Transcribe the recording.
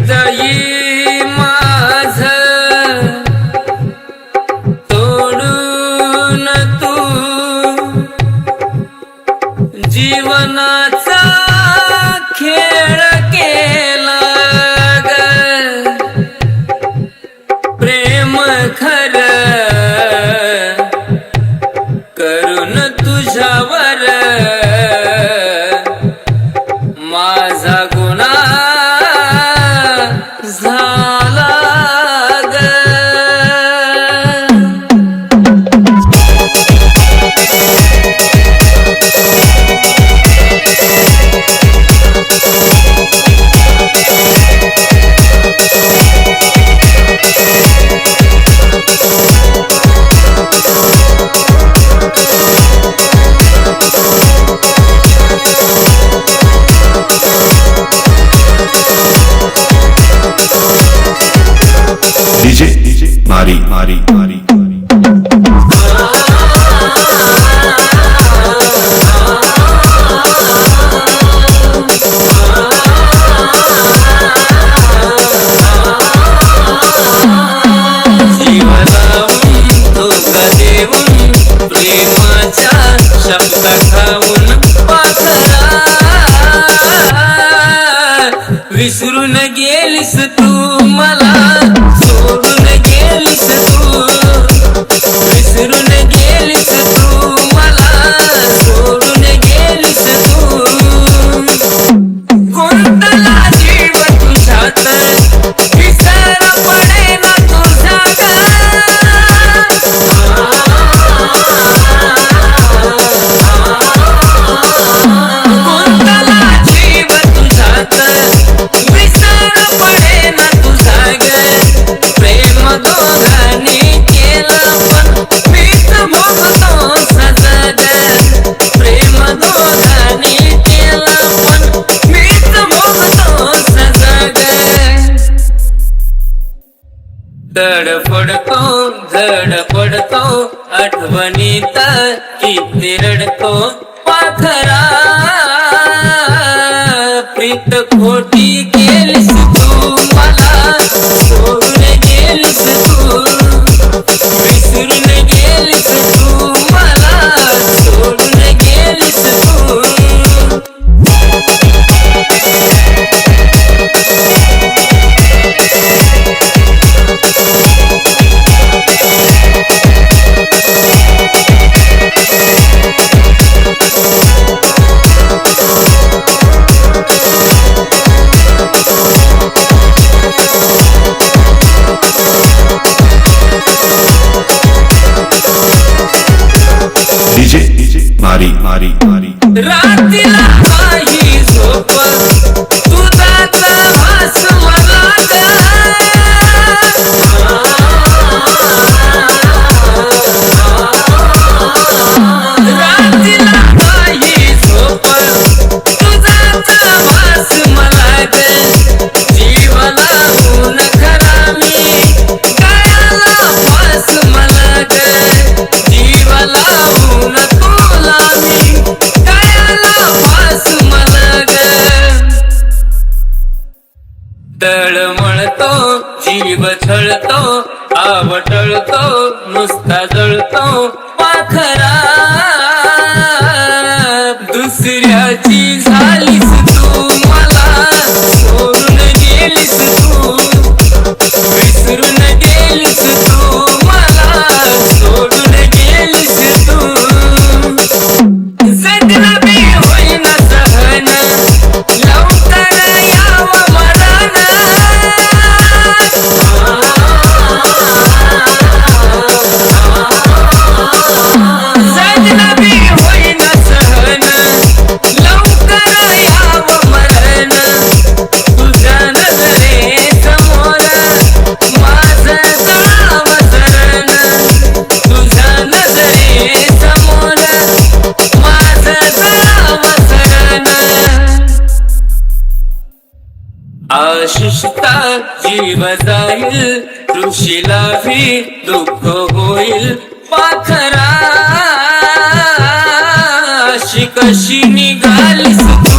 हृदयी माझ तोडून तू जीवनाचा खेळ केला ग प्रेम खरं करून तुझ्यावर माझा गुन्हा झाला ग DJ Mari प्रेमाच्या शब्द खाऊन पाखरा विसरून गेलीस तू मला सोडून गेलीस तू विसरून गेलीस तू मला सोडून गेलीस तू कोणता जीव तुझ्यात विसर पडे ना तुझ्या तडफडतो धडपडतो आठवणीत किती रडतो पाखरा प्रीत खोटी केलीस तू मला सोडून गेलीस तू विसरून गेलीस तू मला सोडून गेलीस तू DJ Mari रात्रीला नाही झोप तुझाचा वास मला रात्रीला नाही झोप तुझाचा वास मला जीवाला ऊन खरा मी कायाला वास मला जीवाला ऊन तुला मी कायाला वास मला तळमळतो जीव छळतो आवटळतो नुसता जळतो पाखरा दुसऱ्याची झालीस तू मला सोडून गेलीस तू विसरून गेलीस तू मला सोडून गेलीस तू जगणं होईना सहन लवकर यावं मरण जगणं होईना सहन लवकर यावं मरण तुझ्या नजरेसमोर माझं जावं शरण तुझ्या नजरेसमोर माझं जावं शरण आशिषता जीव जाईल ऋषीला भी दुःख होईल पाखरा अशी कशी निघालीस तू